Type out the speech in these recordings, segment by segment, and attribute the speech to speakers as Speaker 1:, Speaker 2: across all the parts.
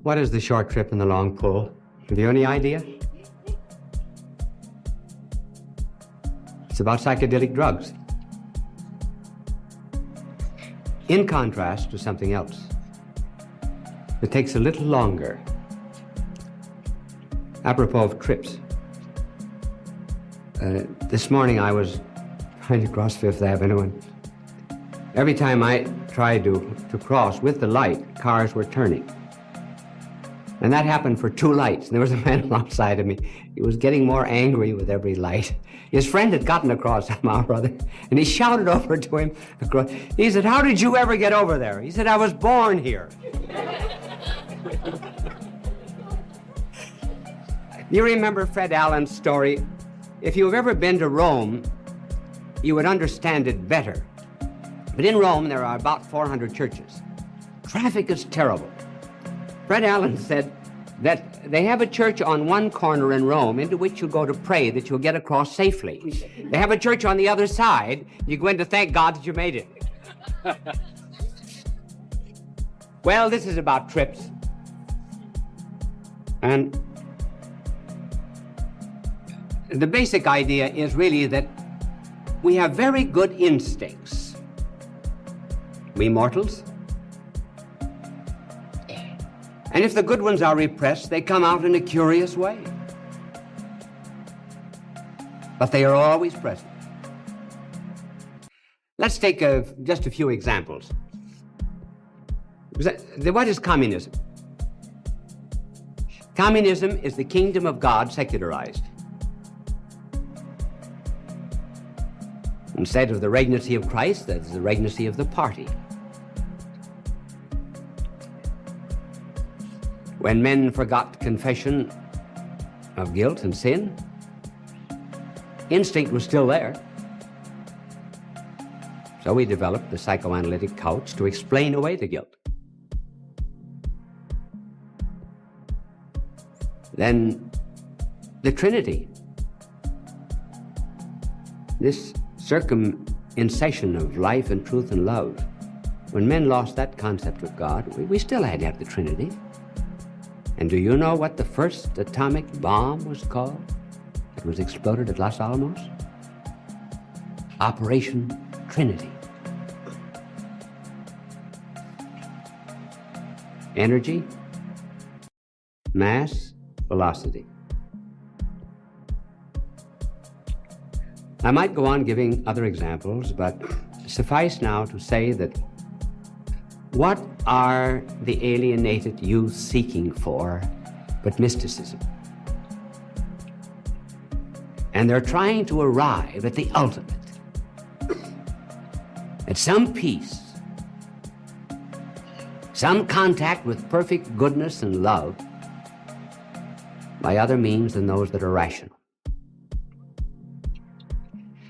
Speaker 1: What is the short trip and the long pull? Have you any idea? It's about psychedelic drugs. In contrast to something else that takes a little longer. Apropos of trips. This morning I was trying to cross Fifth Avenue, and every time I tried to cross with the light, cars were turning. And that happened for 2 lights. And there was a man alongside of me. He was getting more angry with every light. His friend had gotten across somehow or other, and he shouted over to him across. He said, "How did you ever get over there?" He said, "I was born here." You remember Fred Allen's story? If you've ever been to Rome, you would understand it better. But in Rome, there are about 400 churches. Traffic is terrible. Fred Allen said that they have a church on one corner in Rome into which you go to pray that you'll get across safely. They have a church on the other side. You go in to thank God that you made it. Well, this is about trips. And the basic idea is really that we have very good instincts. We mortals. And if the good ones are repressed, they come out in a curious way. But they are always present. Let's take just a few examples. What is communism? Communism is the kingdom of God secularized. Instead of the regnancy of Christ, that's the regnancy of the party. When men forgot confession of guilt and sin, instinct was still there. So we developed the psychoanalytic couch to explain away the guilt. Then the Trinity. This circumcision of life and truth and love. When men lost that concept of God, we still had to have the Trinity. And do you know what the first atomic bomb was called? It was exploded at Los Alamos? Operation Trinity. Energy, mass, velocity. I might go on giving other examples, but suffice now to say that what are the alienated youth seeking for but mysticism? And they're trying to arrive at the ultimate, at some peace, some contact with perfect goodness and love by other means than those that are rational.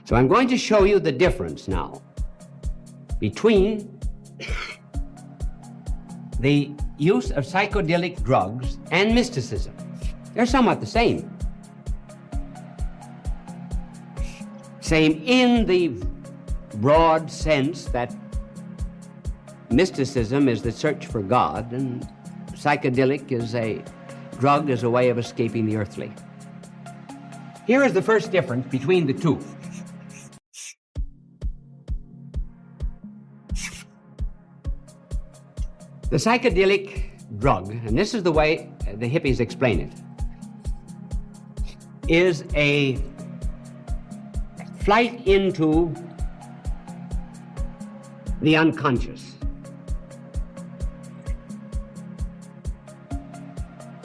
Speaker 1: So I'm going to show you the difference now between the use of psychedelic drugs and mysticism. They're somewhat the same. Same in the broad sense that mysticism is the search for God, and psychedelic is a drug as a way of escaping the earthly. Here is the first difference between the two. The psychedelic drug, and this is the way the hippies explain it, is a flight into the unconscious.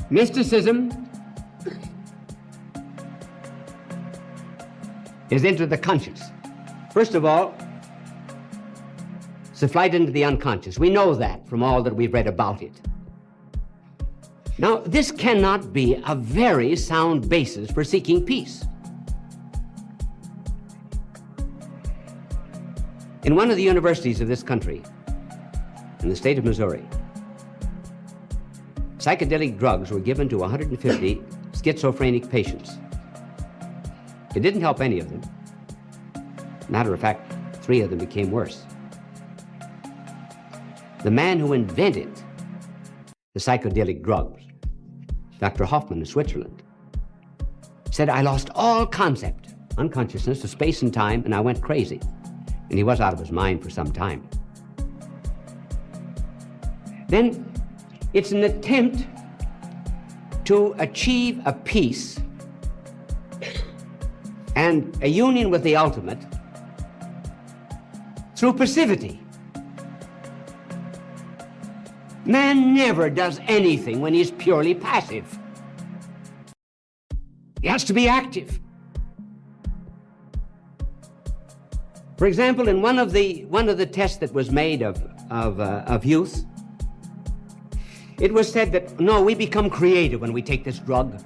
Speaker 1: Mysticism is into the conscious. First of all, it's a flight into the unconscious. We know that from all that we've read about it. Now, this cannot be a very sound basis for seeking peace. In one of the universities of this country, in the state of Missouri, psychedelic drugs were given to 150 schizophrenic patients. It didn't help any of them. Matter of fact, 3 of them became worse. The man who invented the psychedelic drugs, Dr. Hoffman in Switzerland, said, I lost all concept, unconsciousness of space and time, and I went crazy. And he was out of his mind for some time. Then it's an attempt to achieve a peace and a union with the ultimate through passivity. Man never does anything when he's purely passive. He has to be active. For example, in one of the tests that was made of youth, it was said that, no, we become creative when we take this drug.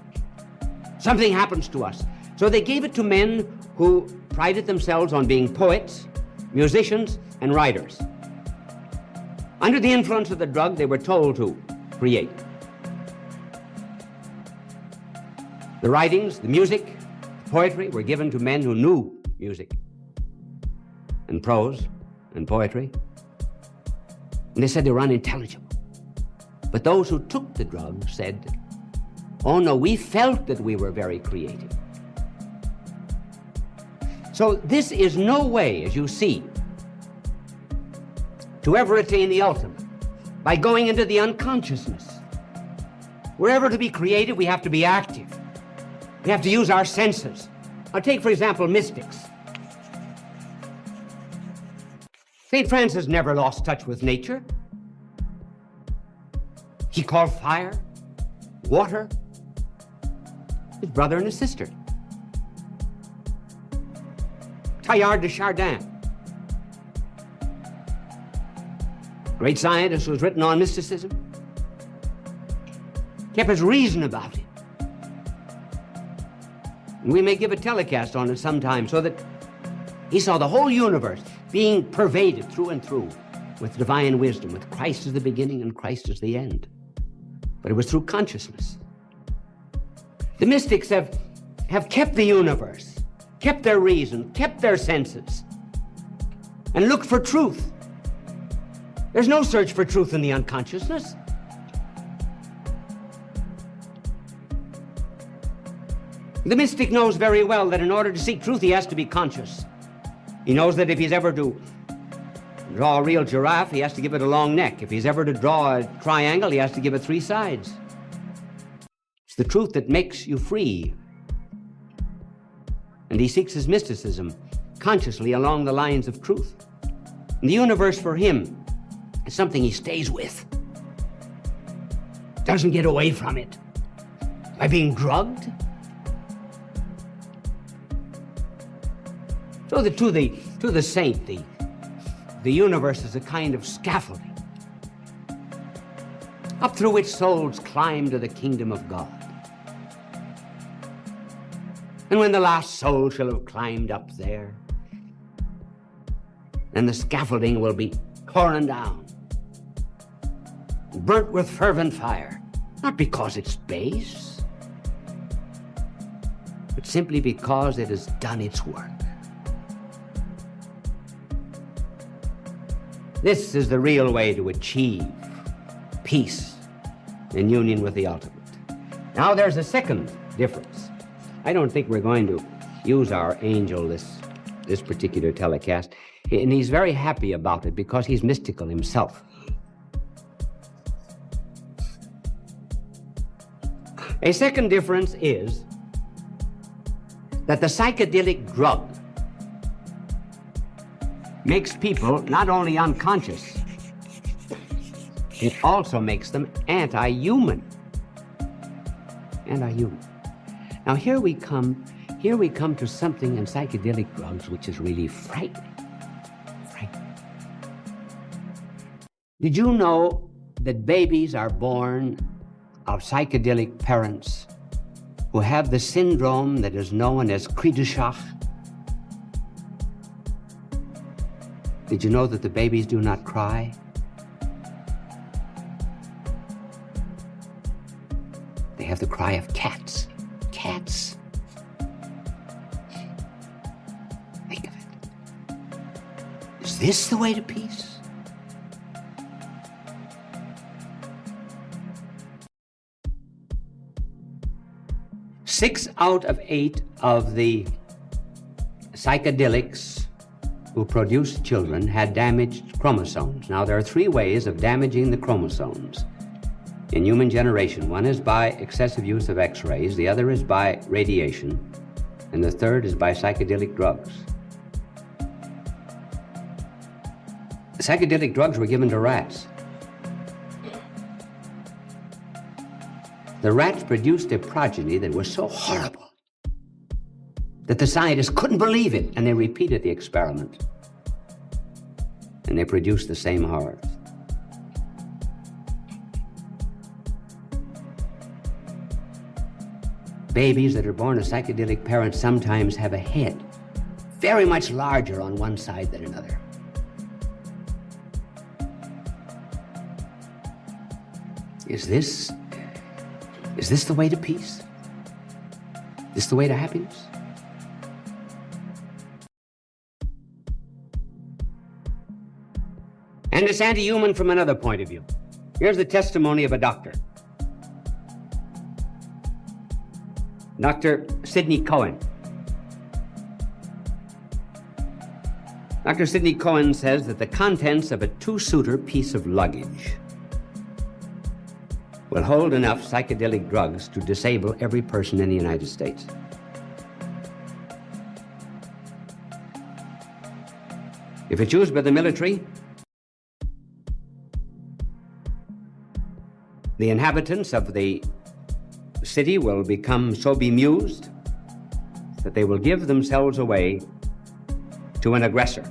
Speaker 1: Something happens to us. So they gave it to men who prided themselves on being poets, musicians, and writers. Under the influence of the drug, they were told to create. The writings, the music, the poetry were given to men who knew music and prose and poetry. And they said they were unintelligible. But those who took the drug said, oh no, we felt that we were very creative. So this is no way, as you see, to ever attain the ultimate by going into the unconsciousness. We're ever to be creative, we have to be active. We have to use our senses. Now take, for example, mystics. St. Francis never lost touch with nature. He called fire, water, his brother and his sister. Teilhard de Chardin, great scientist who's written on mysticism, kept his reason about it. And we may give a telecast on it sometime so that he saw the whole universe being pervaded through and through with divine wisdom, with Christ as the beginning and Christ as the end. But it was through consciousness. The mystics have kept the universe, kept their reason, kept their senses, and looked for truth. There's no search for truth in the unconsciousness. The mystic knows very well that in order to seek truth, he has to be conscious. He knows that if he's ever to draw a real giraffe, he has to give it a long neck. If he's ever to draw a triangle, he has to give it 3 sides. It's the truth that makes you free. And he seeks his mysticism consciously along the lines of truth. And the universe for him is something he stays with. Doesn't get away from it by being drugged. So that to the saint, the universe is a kind of scaffolding up through which souls climb to the kingdom of God. And when the last soul shall have climbed up there, then the scaffolding will be torn down, burnt with fervent fire, not because it's base, but simply because it has done its work. This is the real way to achieve peace in union with the ultimate. Now there's a second difference. I don't think we're going to use our angel this particular telecast, and he's very happy about it because he's mystical himself. A second difference is that the psychedelic drug makes people not only unconscious, it also makes them anti-human. Anti-human. Now here we come to something in psychedelic drugs which is really frightening. Frightening. Did you know that babies are born of psychedelic parents who have the syndrome that is known as cri de chat? Did you know that the babies do not cry? They have the cry of cats. Cats. Think of it. Is this the way to peace? 6 out of 8 of the psychedelics who produced children had damaged chromosomes. Now, there are 3 ways of damaging the chromosomes in human generation. One is by excessive use of X-rays, the other is by radiation, and the third is by psychedelic drugs. Psychedelic drugs were given to rats. The rats produced a progeny that was so horrible that the scientists couldn't believe it, and they repeated the experiment. And they produced the same horrors. Babies that are born to psychedelic parents sometimes have a head very much larger on one side than another. Is this the way to peace? Is this the way to happiness? And it's anti-human from another point of view. Here's the testimony of a doctor. Dr. Sidney Cohen. Dr. Sidney Cohen says that the contents of a 2-suiter piece of luggage will hold enough psychedelic drugs to disable every person in the United States. If it's used by the military, the inhabitants of the city will become so bemused that they will give themselves away to an aggressor.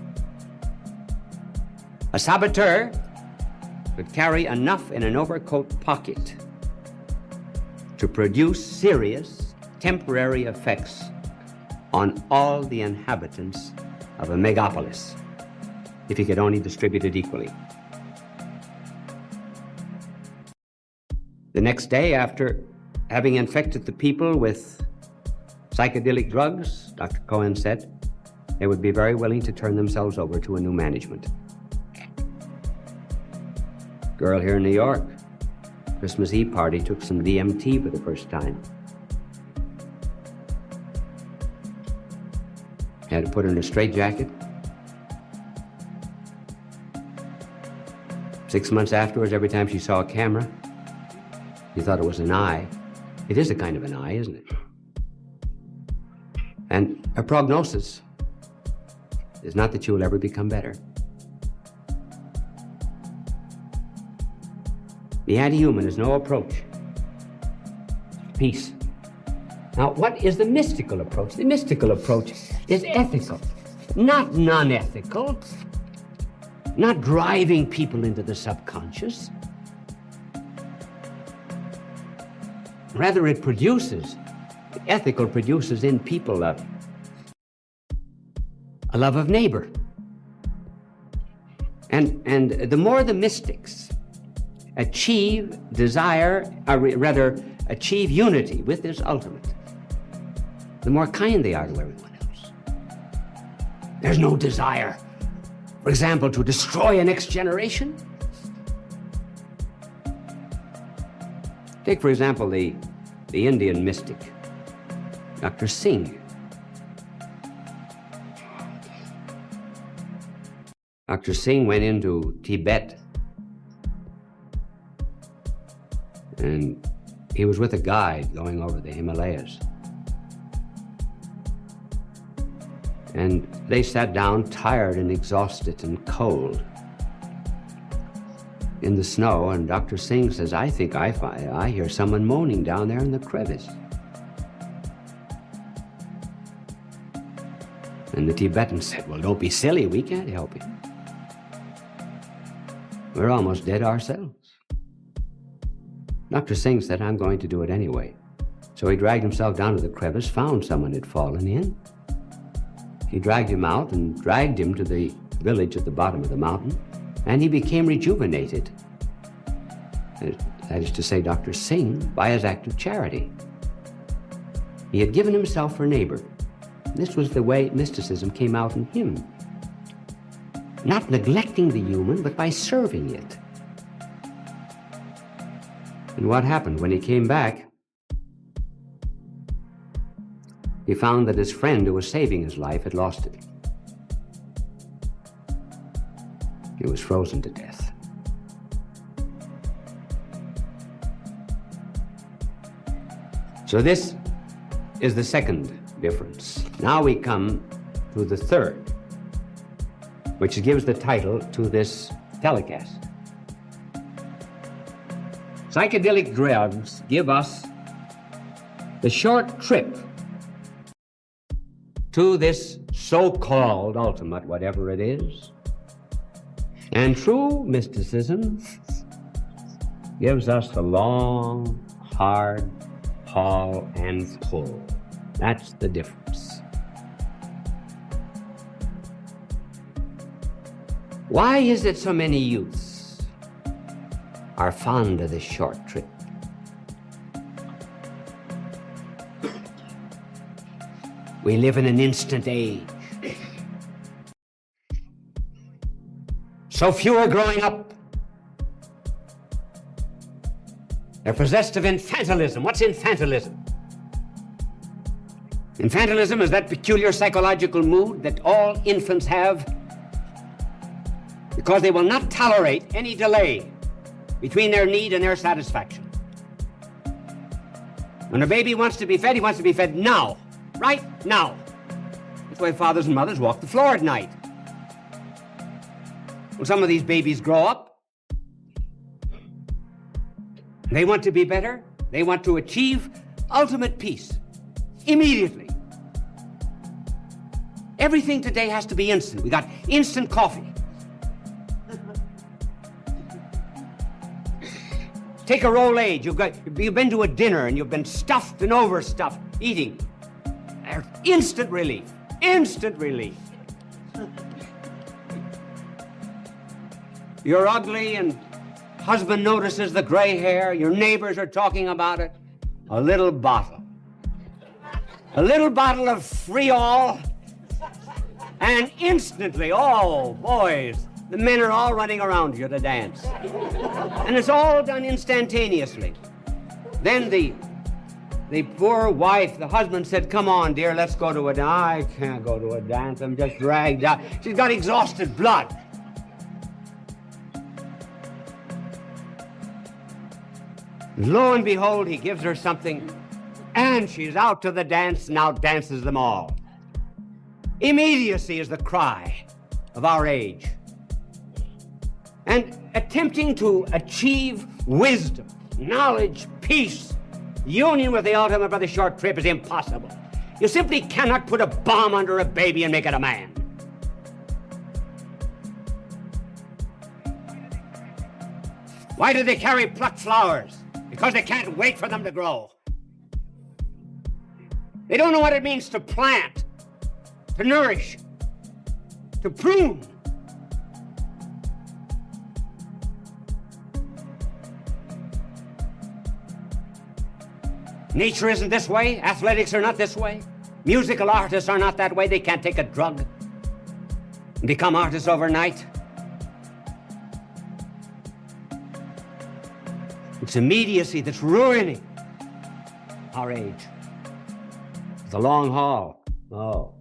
Speaker 1: A saboteur could carry enough in an overcoat pocket to produce serious temporary effects on all the inhabitants of a megapolis, if he could only distribute it equally. The next day, after having infected the people with psychedelic drugs, Dr. Cohen said, they would be very willing to turn themselves over to a new management. Girl here in New York, Christmas Eve party, took some DMT for the first time. Had to put her in a straitjacket. 6 months afterwards, every time she saw a camera, she thought it was an eye. It is a kind of an eye, isn't it? And her prognosis is not that she will ever become better. The anti-human is no approach. Peace. Now, what is the mystical approach? The mystical approach is ethical, not non-ethical, not driving people into the subconscious. Rather, it produces, ethical produces in people a love of neighbor. And the more the mystics achieve desire, or rather achieve unity with this ultimate, the more kind they are to everyone else. There's no desire, for example, to destroy a next generation. Take, for example, the Indian mystic, Dr. Singh. Dr. Singh went into Tibet, and he was with a guide going over the Himalayas. And they sat down, tired and exhausted and cold, in the snow, and Dr. Singh says, I think I hear someone moaning down there in the crevice. And the Tibetan said, well, don't be silly, we can't help you. We're almost dead ourselves. Dr. Singh said, I'm going to do it anyway. So he dragged himself down to the crevice, found someone had fallen in. He dragged him out and dragged him to the village at the bottom of the mountain, and he became rejuvenated. That is to say, Dr. Singh, by his act of charity. He had given himself for neighbor. This was the way mysticism came out in him. Not neglecting the human, but by serving it. And what happened when he came back? he found that his friend who was saving his life had lost it. He was frozen to death. So this is the second difference. Now we come to the third, which gives the title to this telecast. Psychedelic drugs give us the short trip to this so-called ultimate, whatever it is. And true mysticism gives us the long, hard haul and pull. That's the difference. Why is it so many youths are fond of the short trip? We live in an instant age. So few are growing up. They're possessed of infantilism. What's infantilism? Infantilism is that peculiar psychological mood that all infants have because they will not tolerate any delay between their need and their satisfaction. When a baby wants to be fed, he wants to be fed now, right now. That's why fathers and mothers walk the floor at night. When some of these babies grow up, they want to be better. They want to achieve ultimate peace immediately. Everything today has to be instant. We got instant coffee. Take a rollade. You've been to a dinner and you've been stuffed and overstuffed eating. There's instant relief. Instant relief. You're ugly and husband notices the gray hair. Your neighbors are talking about it. A little bottle. A little bottle of Free-All. And instantly, oh, boys, the men are all running around you to dance. And it's all done instantaneously. Then the poor wife, the husband said, come on, dear, let's go to a dance. I can't go to a dance. I'm just dragged out. She's got exhausted blood. Lo and behold, he gives her something, and she's out to the dance, and outdances them all. Immediacy is the cry of our age. And attempting to achieve wisdom, knowledge, peace, union with the ultimate by the short trip is impossible. You simply cannot put a bomb under a baby and make it a man. Why do they carry plucked flowers? Because they can't wait for them to grow. They don't know what it means to plant, to nourish, to prune. Nature isn't this way. Athletics are not this way. Musical artists are not that way. They can't take a drug and become artists overnight. It's immediacy that's ruining our age. The long haul. Oh.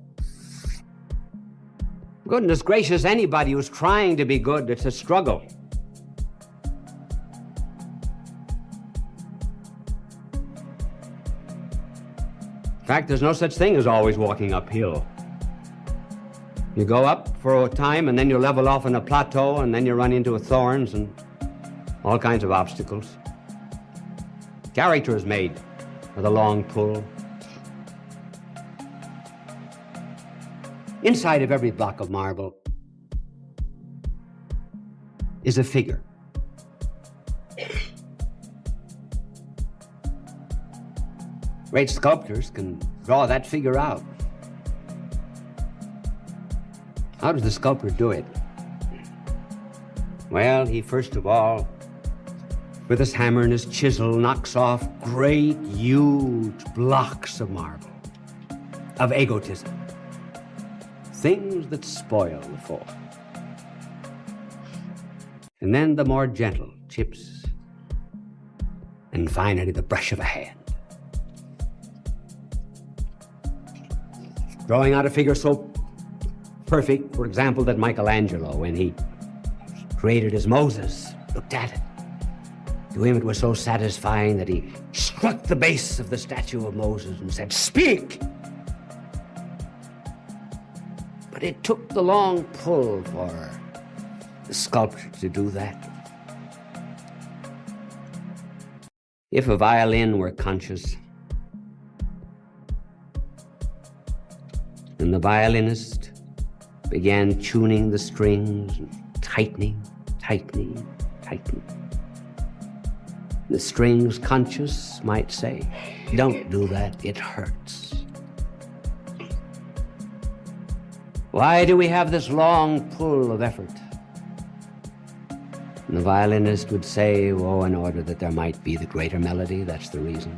Speaker 1: Goodness gracious, anybody who's trying to be good, it's a struggle. In fact, there's no such thing as always walking uphill. You go up for a time, and then you level off on a plateau, and then you run into thorns and all kinds of obstacles. Character is made with a long pull. Inside of every block of marble is a figure. Great sculptors can draw that figure out. How does the sculptor do it? Well, he first of all, with his hammer and his chisel, knocks off great, huge blocks of marble, of egotism, things that spoil the form. And then the more gentle chips, and finally the brush of a hand. drawing out a figure so perfect, for example, that Michelangelo, when he created his Moses, looked at it. To him it was so satisfying that he struck the base of the statue of Moses and said, "Speak!" But it took the long pull for the sculptor to do that. If a violin were conscious, and the violinist began tuning the strings and tightening, tightening, tightening, the strings conscious might say, "Don't do that, it hurts." Why do we have this long pull of effort? And the violinist would say, "Oh, in order that there might be the greater melody, that's the reason."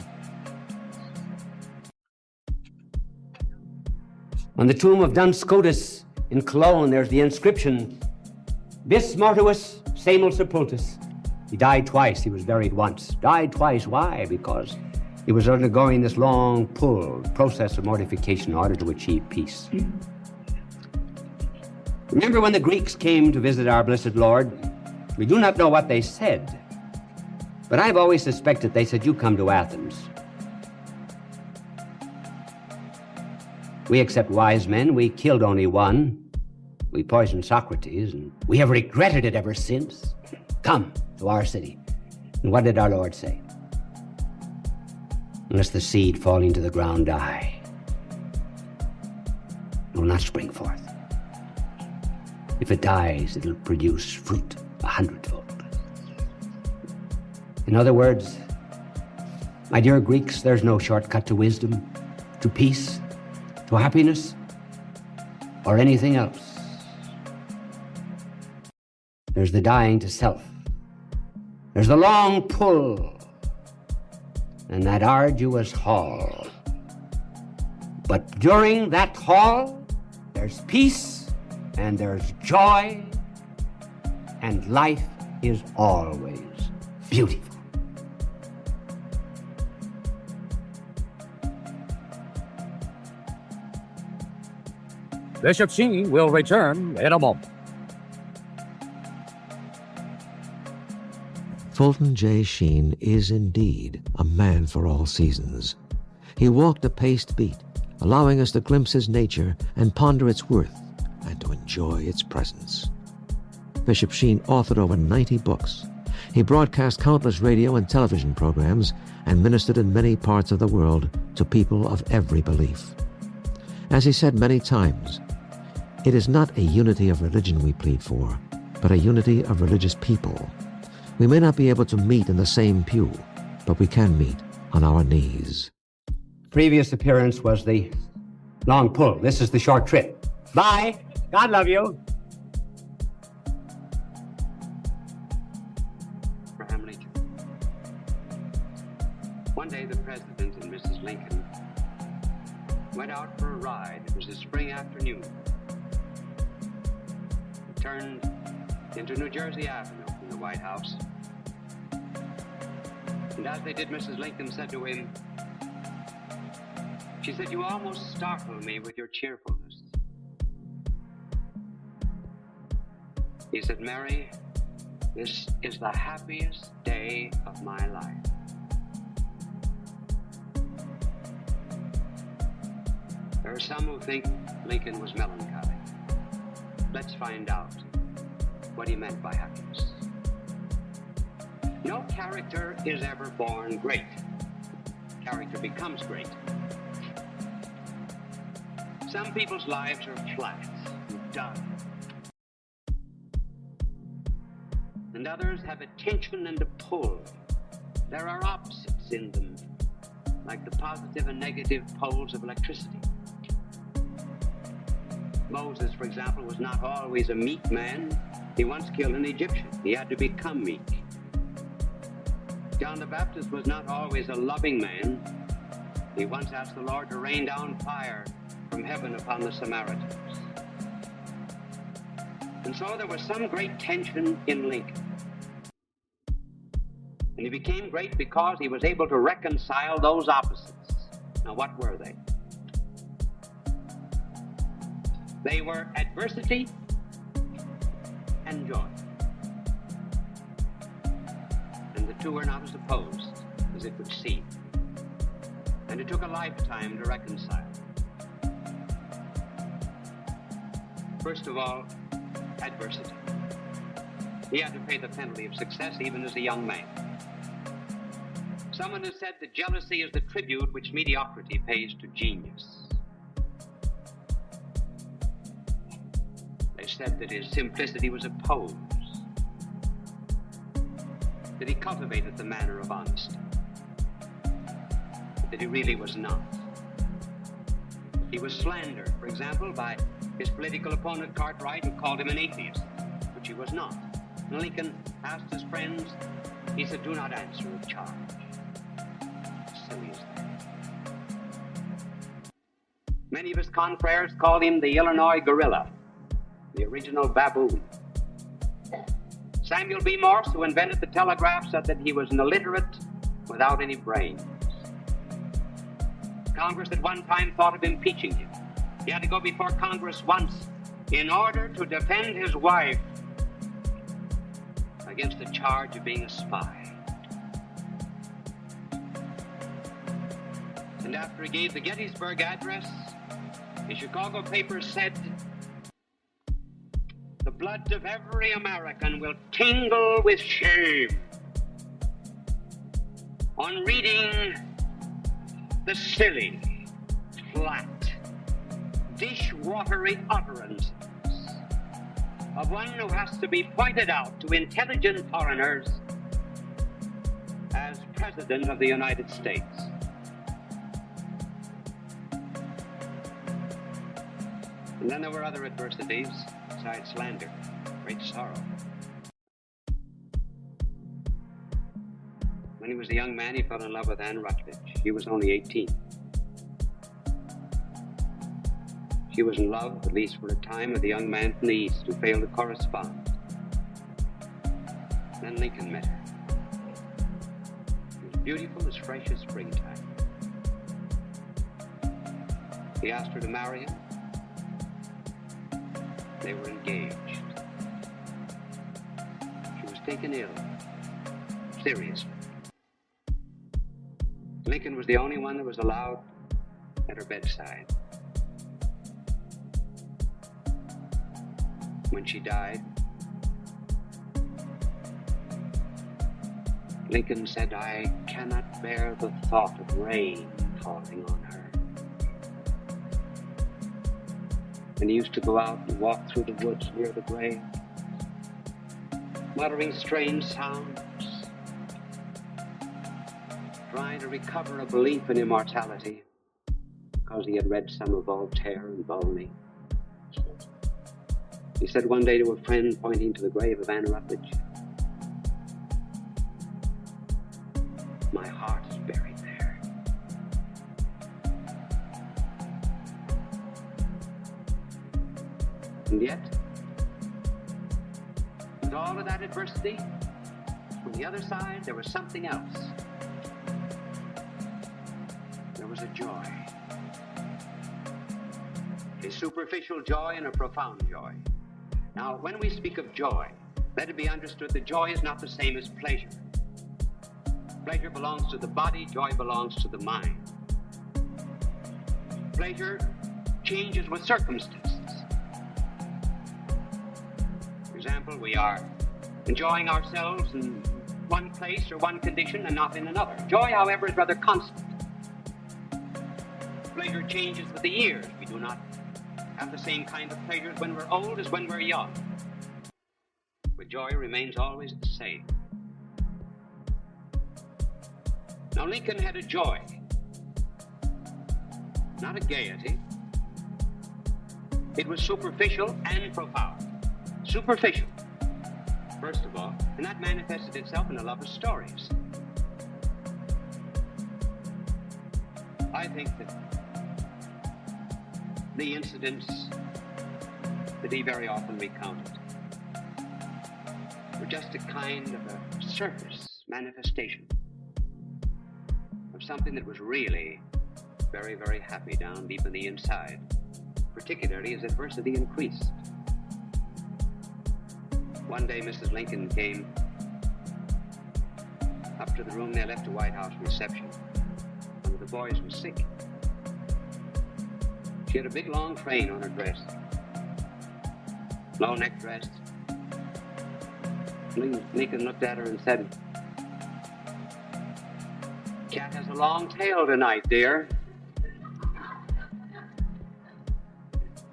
Speaker 1: On the tomb of Duns Scotus in Cologne, there's the inscription, "Bis mortuus semel sepultus." He died twice. He was buried once. Died twice. Why? Because he was undergoing this long pull, process of mortification in order to achieve peace. Remember when the Greeks came to visit our blessed Lord? We do not know what they said, but I've always suspected they said, "You come to Athens." We accept wise men. We killed only one. We poisoned Socrates, and we have regretted it ever since. Come to our city. And what did our Lord say? Unless the seed falling to the ground die, it will not spring forth. If it dies, it'll produce fruit 100-fold. In other words, my dear Greeks, there's no shortcut to wisdom, to peace, to happiness, or anything else. There's the dying to self. There's the long pull and that arduous haul. But during that haul, there's peace and there's joy, and life is always beautiful.
Speaker 2: Bishop Sheen will return in a moment.
Speaker 3: Fulton J. Sheen is indeed a man for all seasons. He walked a paced beat, allowing us to glimpse his nature and ponder its worth and to enjoy its presence. Bishop Sheen authored over 90 books. He broadcast countless radio and television programs and ministered in many parts of the world to people of every belief. As he said many times, it is not a unity of religion we plead for, but a unity of religious people. We may not be able to meet in the same pew, but we can meet on our knees.
Speaker 1: Previous appearance was the long pull. This is the short trip. Bye. God love you. Abraham Lincoln. One day the President and Mrs. Lincoln went out for a ride. It was a spring afternoon. They turned into New Jersey Avenue from the White House. And as they did, Mrs. Lincoln said to him, she said, "You almost startle me with your cheerfulness." He said, "Mary, this is the happiest day of my life." There are some who think Lincoln was melancholy. Let's find out what he meant by happiness. No character is ever born great. Character becomes great. Some people's lives are flat and dull, and others have a tension and a pull. There are opposites in them, like the positive and negative poles of electricity. Moses, for example, was not always a meek man. He once killed an Egyptian. He had to become meek. John the Baptist was not always a loving man. He once asked the Lord to rain down fire from heaven upon the Samaritans. And so there was some great tension in Lincoln. And he became great because he was able to reconcile those opposites. Now, what were they? They were adversity and joy. And the two were not as opposed as it would seem. And it took a lifetime to reconcile. First of all, adversity. He had to pay the penalty of success even as a young man. Someone has said that jealousy is the tribute which mediocrity pays to genius. They said that his simplicity was a pose, that he cultivated the manner of honesty, but that he really was not. He was slandered, for example, by his political opponent Cartwright, who called him an atheist, which he was not. And Lincoln asked his friends, he said, "Do not answer a charge." Silly as that. Many of his confreres called him the Illinois gorilla, the original baboon. Samuel B. Morse, who invented the telegraph, said that he was an illiterate without any brains. Congress at one time thought of impeaching him. He had to go before Congress once in order to defend his wife against the charge of being a spy. And after he gave the Gettysburg Address, the Chicago papers said, "The blood of every American will tingle with shame on reading the silly, flat, dishwatery utterances of one who has to be pointed out to intelligent foreigners as President of the United States." And then there were other adversities besides slander, great sorrow. When he was a young man, he fell in love with Anne Rutledge. He was only 18. She was in love, at least for a time, with a young man from the East who failed to correspond. Then Lincoln met her. She was beautiful as fresh as springtime. He asked her to marry him. They were engaged. She was taken ill, seriously. Lincoln was the only one that was allowed at her bedside. When she died, Lincoln said, "I cannot bear the thought of rain falling on her." And he used to go out and walk through the woods near the grave, muttering strange sounds, trying to recover a belief in immortality, because he had read some of Voltaire and Volney. He said one day to a friend, pointing to the grave of Anne Rutledge, "My heart is buried there." And yet, with all of that adversity, on the other side, there was something else. There was a joy. A superficial joy and a profound joy. Now, when we speak of joy, let it be understood that joy is not the same as pleasure. Pleasure belongs to the body, joy belongs to the mind. Pleasure changes with circumstances. For example, we are enjoying ourselves in one place or one condition and not in another. Joy, however, is rather constant. Pleasure changes with the years. We do not have the same kind of pleasures when we're old as when we're young. But joy remains always the same. Now, Lincoln had a joy, not a gaiety. It was superficial and profound. Superficial, first of all, and that manifested itself in a love of stories. I think that the incidents that he very often recounted were just a kind of a surface manifestation of something that was really very, very happy down deep in the inside. particularly as adversity increased. One day, Mrs. Lincoln came up to the room they left the White House reception. One of the boys was sick. She had a big, long train on her dress, low-neck dress. Lincoln looked at her and said, "Cat has a long tail tonight, dear.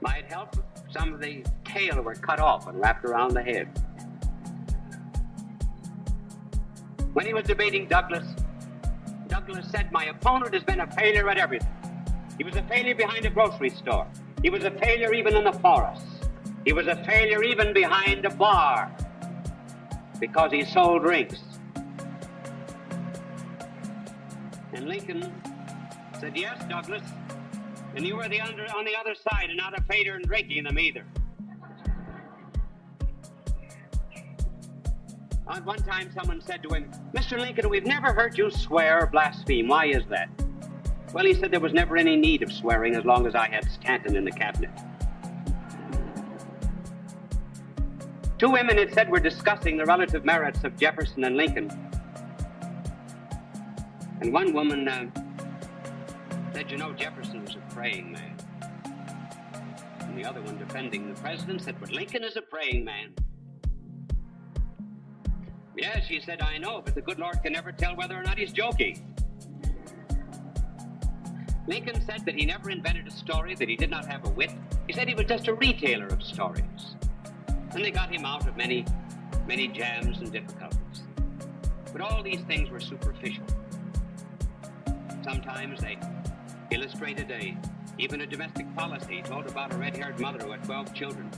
Speaker 1: Might help if some of the tail were cut off and wrapped around the head." When he was debating Douglas, Douglas said, "My opponent has been a failure at everything. He was a failure behind a grocery store. He was a failure even in the forest. He was a failure even behind a bar because he sold drinks." And Lincoln said, "Yes, Douglas, and you were on the other side and not a failure in drinking them either." At one time, someone said to him, "Mr. Lincoln, we've never heard you swear or blaspheme. Why is that?" Well, he said there was never any need of swearing as long as I had Stanton in the cabinet. Two women, it said, were discussing the relative merits of Jefferson and Lincoln. And one woman said, "You know, Jefferson was a praying man." And the other one, defending the president, said, "But Lincoln is a praying man." "Yes," she said, "I know, but the good Lord can never tell whether or not he's joking." Lincoln said that he never invented a story, that he did not have a wit. He said he was just a retailer of stories. And they got him out of many, many jams and difficulties. But all these things were superficial. Sometimes they illustrated even a domestic policy. He told about a red-haired mother who had 12 children.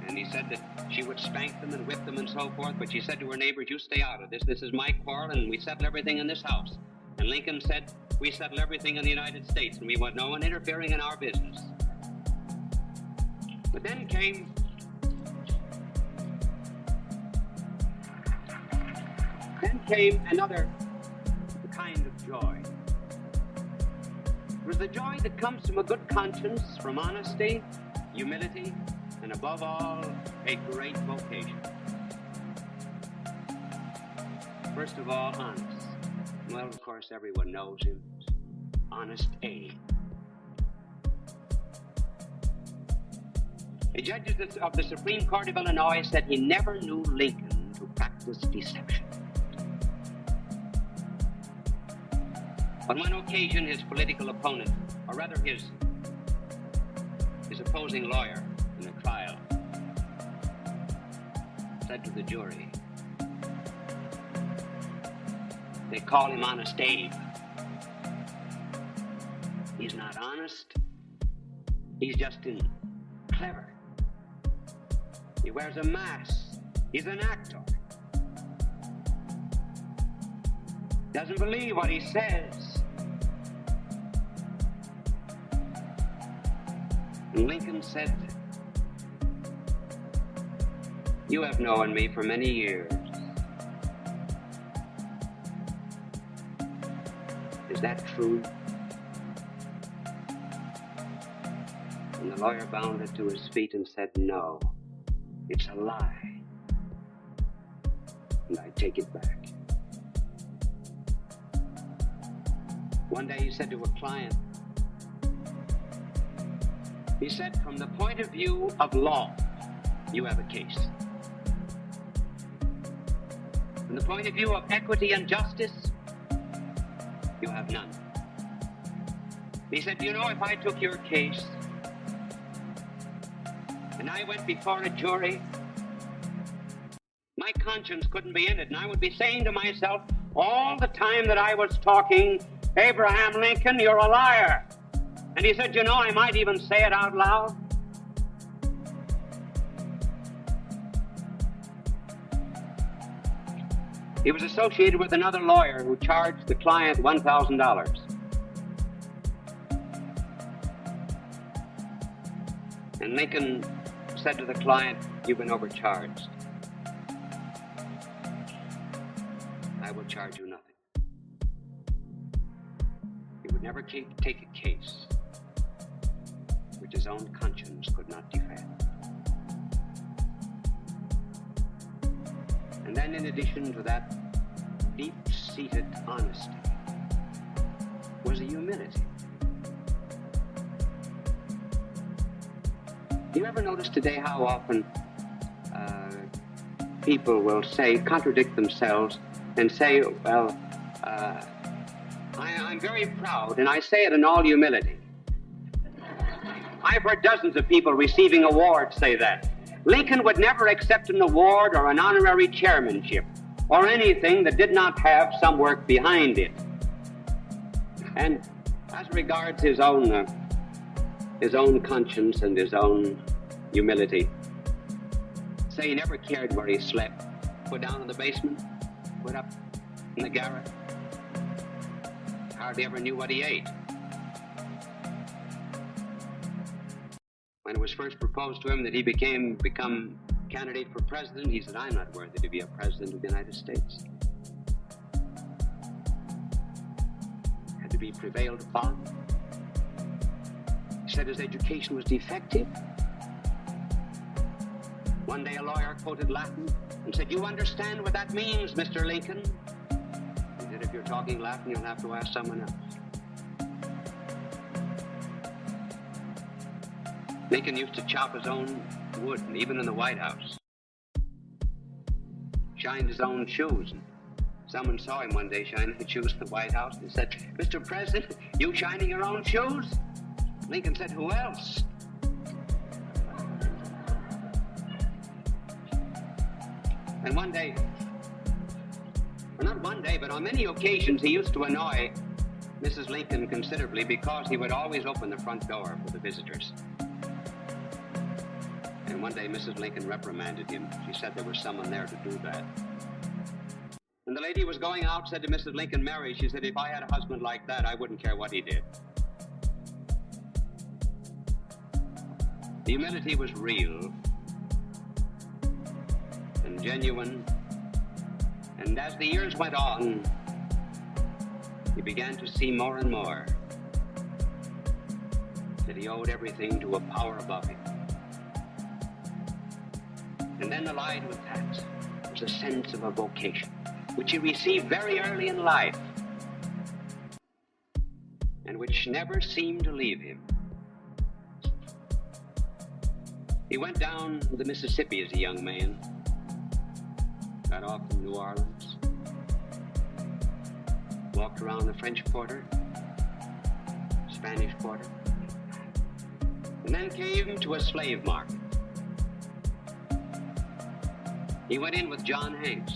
Speaker 1: And he said that she would spank them and whip them and so forth, but she said to her neighbors, "You stay out of this. This is my quarrel, and we settle everything in this house." And Lincoln said, "We settle everything in the United States, and we want no one interfering in our business." But then came another kind of joy. It was the joy that comes from a good conscience, from honesty, humility, and above all, a great vocation. First of all, honest. Well, of course, everyone knows him. Honest Abe. A judge of the Supreme Court of Illinois said he never knew Lincoln to practice deception. On one occasion, his political opponent, or rather his opposing lawyer in a trial, said to the jury, "They call him Honest Abe. He's not honest. He's just clever. He wears a mask. He's an actor. Doesn't believe what he says." And Lincoln said, "You have known me for many years. Is that true?" And the lawyer bounded to his feet and said, "No, it's a lie. And I take it back." One day he said to a client, he said, "From the point of view of law, you have a case. From the point of view of equity and justice, you have none." He said, "You know, if I took your case and I went before a jury, my conscience couldn't be in it, and I would be saying to myself all the time that I was talking, 'Abraham Lincoln, you're a liar.' And he said, 'You know, I might even say it out loud.'" He was associated with another lawyer who charged the client $1,000. And Lincoln said to the client, "You've been overcharged. I will charge you nothing." He would never take a case which his own conscience could not defend. And then, in addition to that deep-seated honesty, was a humility. Do you ever notice today how often people will contradict themselves and say, well, I'm very proud, and I say it in all humility. I've heard dozens of people receiving awards say that. Lincoln would never accept an award or an honorary chairmanship or anything that did not have some work behind it. And as regards his own conscience and his own humility, say he never cared where he slept. Put down in the basement, put up in the garret. Hardly ever knew what he ate. When it was first proposed to him that he become candidate for president, he said, I'm not worthy to be a president of the United States. Had to be prevailed upon. He said his education was defective. One day a lawyer quoted Latin and said, you understand what that means, Mr. Lincoln? He said, if you're talking Latin, you'll have to ask someone else. Lincoln used to chop his own wood, even in the White House. Shined his own shoes. And someone saw him one day shining the shoes in the White House and said, Mr. President, you shining your own shoes? Lincoln said, who else? And one day, or not one day, but on many occasions, he used to annoy Mrs. Lincoln considerably because he would always open the front door for the visitors. And one day, Mrs. Lincoln reprimanded him. She said there was someone there to do that. And the lady was going out, said to Mrs. Lincoln, Mary, she said, if I had a husband like that, I wouldn't care what he did. The humility was real and genuine. And as the years went on, he began to see more and more that he owed everything to a power above him. And then allied with that was a sense of a vocation, which he received very early in life, and which never seemed to leave him. He went down the Mississippi as a young man, got off from New Orleans, walked around the French Quarter, Spanish Quarter, and then came to a slave market. He went in with John Hanks.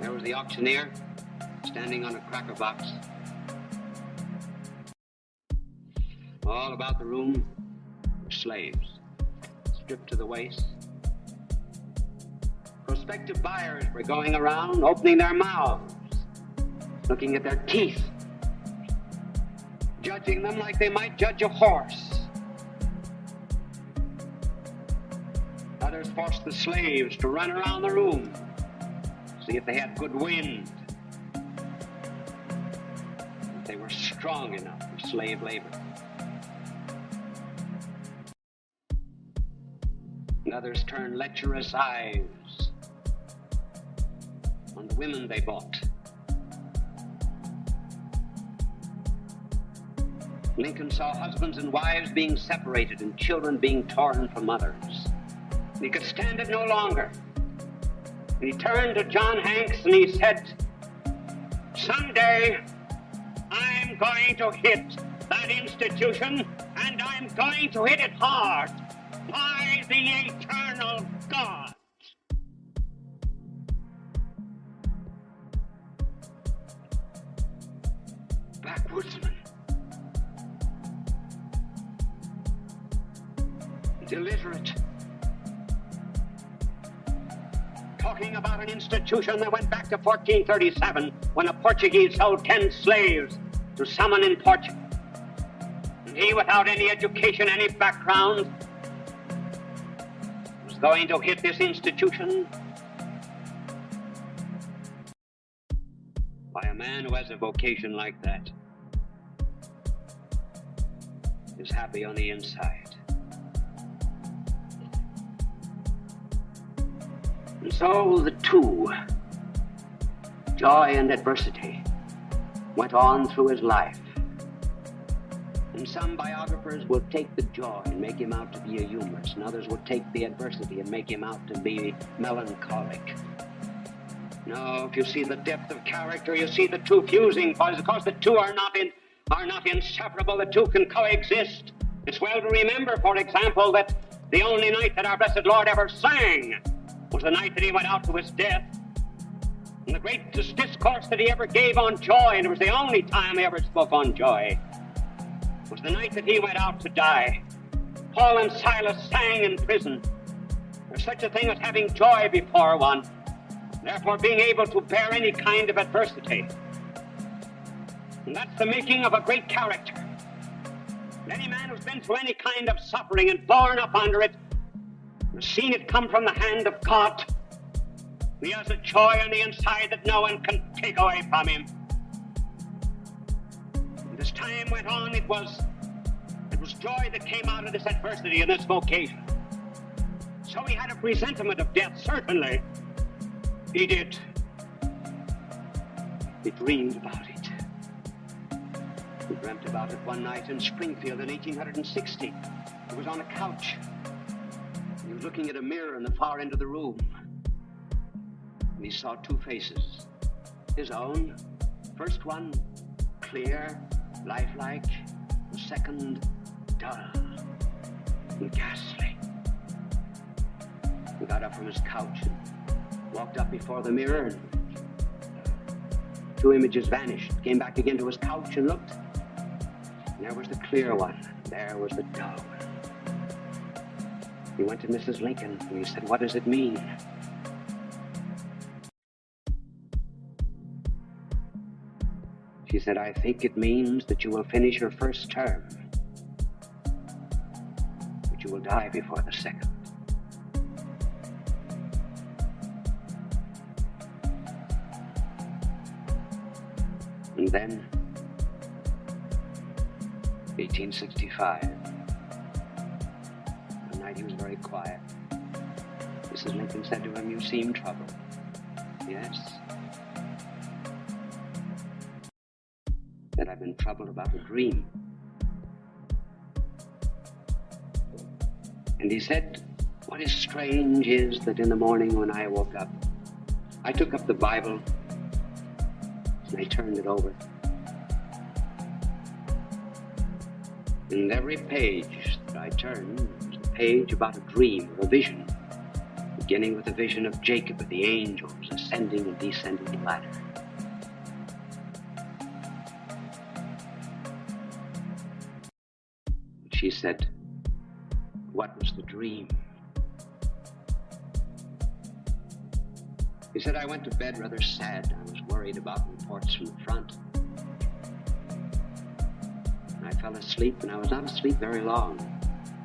Speaker 1: There was the auctioneer standing on a cracker box. All about the room were slaves, stripped to the waist. Prospective buyers were going around, opening their mouths, looking at their teeth, judging them like they might judge a horse. Others forced the slaves to run around the room, see if they had good wind, if they were strong enough for slave labor. And others turned lecherous eyes on the women they bought. Lincoln saw husbands and wives being separated and children being torn from mothers. He could stand it no longer. He turned to John Hanks and he said, someday I'm going to hit that institution, and I'm going to hit it hard, by the eternal God. Backwoodsman. Illiterate. Talking about an institution that went back to 1437 when a Portuguese sold 10 slaves to someone in Portugal. And he, without any education, any background, was going to hit this institution by a man who has a vocation like that. is happy on the inside. And so the two, joy and adversity, went on through his life. And some biographers will take the joy and make him out to be a humorist, and others will take the adversity and make him out to be melancholic. No, if you see the depth of character, you see the two fusing points. Of course, the two are not inseparable. The two can coexist. It's well to remember, for example, that the only night that our blessed Lord ever sang was the night that he went out to his death. And the greatest discourse that he ever gave on joy, and it was the only time he ever spoke on joy, was the night that he went out to die. Paul and Silas sang in prison. There's such a thing as having joy before one, therefore being able to bear any kind of adversity. And that's the making of a great character. And any man who's been through any kind of suffering and borne up under it, and seen it come from the hand of God, he has a joy on the inside that no one can take away from him. And as time went on, it was joy that came out of this adversity and this vocation. So he had a presentiment of death, certainly. He did. He dreamed about it. He dreamt about it one night in Springfield in 1860. He was on a couch. He was looking at a mirror in the far end of the room. And he saw two faces. His own. First one, clear, lifelike. The second, dull and ghastly. He got up from his couch and walked up before the mirror, and two images vanished. Came back again to his couch and looked. And there was the clear one. There was the dull one. He went to Mrs. Lincoln and he said, "What does it mean?" She said, "I think it means that you will finish your first term, but you will die before the second." And then, 1865, one night he was very quiet. Mrs. Lincoln said to him, "You seem troubled." "Yes." Said, "I've been troubled about a dream." And he said, "What is strange is that in the morning when I woke up, I took up the Bible and I turned it over. And every page that I turned was a page about a dream or a vision, beginning with the vision of Jacob and the angels ascending and descending the ladder. She said, "What was the dream?" He said, "I went to bed rather sad. I was worried about reports from the front. And I fell asleep, and I was not asleep very long.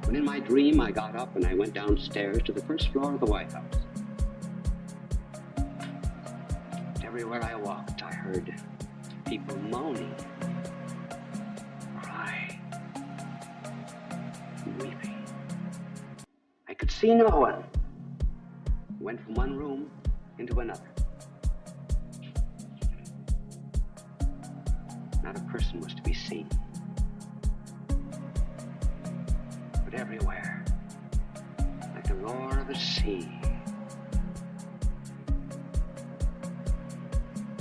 Speaker 1: When in my dream, I got up and I went downstairs to the first floor of the White House. And everywhere I walked, I heard people moaning, crying, weeping. I could see no one. I went from one room into another. Not a person was to be seen. But everywhere, like the roar of the sea,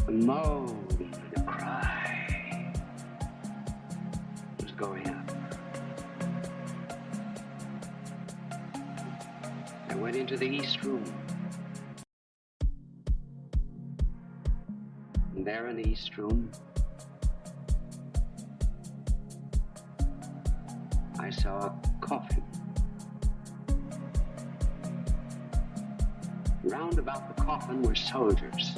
Speaker 1: the moan and the cry was going up. I went into the East Room. And there in the East Room, I saw a coffin. Round about the coffin were soldiers.